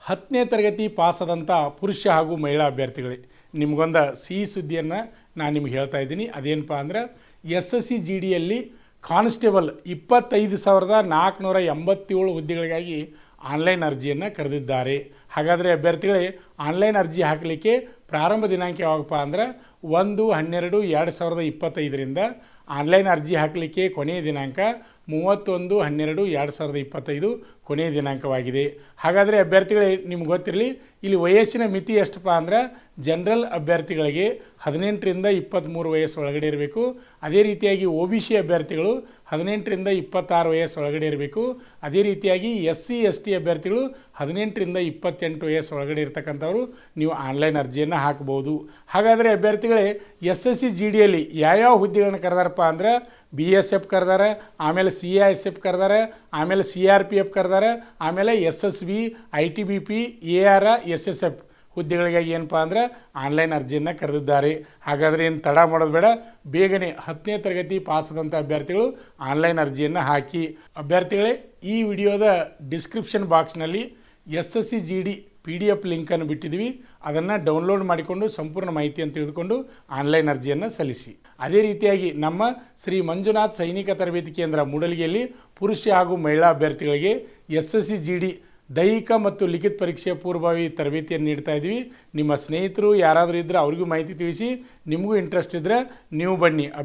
10ನೇ ತರಗತಿ ಪಾಸಾದಂಥ ಪುರುಷ ಹಾಗೂ ಮಹಿಳಾ ಅಭ್ಯರ್ಥಿಗಳೇ, ನಿಮಗೊಂದು ಸಿಹಿ ಸುದ್ದಿಯನ್ನು ನಾನು ನಿಮ್ಗೆ ಹೇಳ್ತಾ ಇದ್ದೀನಿ. ಅದೇನಪ್ಪ ಅಂದ್ರೆ SSC GDಯಲ್ಲಿ ಕಾನ್ಸ್ಟೇಬಲ್ 25,487 ಹುದ್ದೆಗಳಿಗಾಗಿ ಆನ್ಲೈನ್ ಅರ್ಜಿಯನ್ನು ಕರೆದಿದ್ದಾರೆ. ಹಾಗಾದರೆ ಅಭ್ಯರ್ಥಿಗಳೇ, ಆನ್ಲೈನ್ ಅರ್ಜಿ ಹಾಕಲಿಕ್ಕೆ ಪ್ರಾರಂಭ ದಿನಾಂಕ ಯಾವಾಗಪ್ಪ ಅಂದ್ರೆ 1/12/2025ರಿಂದ ಆನ್ಲೈನ್ ಅರ್ಜಿ ಹಾಕಲಿಕ್ಕೆ ಕೊನೆಯ ದಿನಾಂಕ 31/12/2025 ಕೊನೆಯ ದಿನಾಂಕವಾಗಿದೆ. ಹಾಗಾದರೆ ಅಭ್ಯರ್ಥಿಗಳೇ, ನಿಮ್ಗೆ ಗೊತ್ತಿರಲಿ, ಇಲ್ಲಿ ವಯಸ್ಸಿನ ಮಿತಿ ಎಷ್ಟಪ್ಪ ಅಂದ್ರೆ ಜನರಲ್ ಅಭ್ಯರ್ಥಿಗಳಿಗೆ 18ರಿಂದ 23 ವಯಸ್ಸು ಒಳಗಡೆ ಇರಬೇಕು. ಅದೇ ರೀತಿಯಾಗಿ OBC ಅಭ್ಯರ್ಥಿಗಳು 18ರಿಂದ 26 ವಯಸ್ಸು ಒಳಗಡೆ ಇರಬೇಕು. ಅದೇ ರೀತಿಯಾಗಿ SC ST ಅಭ್ಯರ್ಥಿಗಳು 18ರಿಂದ 28 ವಯಸ್ಸು ಒಳಗಡೆ ಇರ್ತಕ್ಕಂಥವ್ರು ನೀವು ಆನ್ಲೈನ್ ಅರ್ಜಿಯನ್ನು ಹಾಕ್ಬೋದು. ಹಾಗಾದರೆ ಅಭ್ಯರ್ಥಿಗಳೇ, SSC GDಯಲ್ಲಿ ಯಾವ್ಯಾವ ಹುದ್ದೆಗಳನ್ನು ಕರೆದಾರಪ್ಪ ಅಂದ್ರೆ BSF ಕರೆದಾರೆ, ಆಮೇಲೆ CISF ಕರೆದಾರೆ, ಆಮೇಲೆ CRPF ಕರೆದಾರೆ, ಆಮೇಲೆ SSB, ITBP, AR, SSF ಹುದ್ದೆಗಳಿಗಾಗಿ ಏನಪ್ಪ ಅಂದ್ರೆ ಆನ್ಲೈನ್ ಅರ್ಜಿಯನ್ನು ಕರೆದಿದ್ದಾರೆ. ಹಾಗಾದರೆ ಏನು ತಡ ಮಾಡೋದು ಬೇಡ, ಬೇಗನೆ 10ನೇ ತರಗತಿ ಪಾಸಾದಂಥ ಅಭ್ಯರ್ಥಿಗಳು ಆನ್ಲೈನ್ ಅರ್ಜಿಯನ್ನು ಹಾಕಿ. ಅಭ್ಯರ್ಥಿಗಳೇ, ಈ ವಿಡಿಯೋದ ಡಿಸ್ಕ್ರಿಪ್ಷನ್ ಬಾಕ್ಸ್ನಲ್ಲಿ SSC GD PDF ಲಿಂಕನ್ನು ಬಿಟ್ಟಿದ್ದೀವಿ. ಅದನ್ನು ಡೌನ್ಲೋಡ್ ಮಾಡಿಕೊಂಡು ಸಂಪೂರ್ಣ ಮಾಹಿತಿಯನ್ನು ತಿಳಿದುಕೊಂಡು ಆನ್ಲೈನ್ ಅರ್ಜಿಯನ್ನು ಸಲ್ಲಿಸಿ. ಅದೇ ರೀತಿಯಾಗಿ ನಮ್ಮ ಶ್ರೀ ಮಂಜುನಾಥ್ ಸೈನಿಕ ತರಬೇತಿ ಕೇಂದ್ರ ಮೂಡಲಗಿಯಲ್ಲಿ ಪುರುಷ ಹಾಗೂ ಮಹಿಳಾ ಅಭ್ಯರ್ಥಿಗಳಿಗೆ SSC GD ದೈಹಿಕ ಮತ್ತು ಲಿಖಿತ ಪರೀಕ್ಷೆಯ ಪೂರ್ವಭಾವಿ ತರಬೇತಿಯನ್ನು ನೀಡ್ತಾ ಇದ್ದೀವಿ. ನಿಮ್ಮ ಸ್ನೇಹಿತರು ಯಾರಾದರೂ ಇದ್ದರೆ ಅವ್ರಿಗೂ ಮಾಹಿತಿ ತಿಳಿಸಿ. ನಿಮಗೂ ಇಂಟ್ರೆಸ್ಟ್ ಇದ್ದರೆ ನೀವು ಬನ್ನಿ.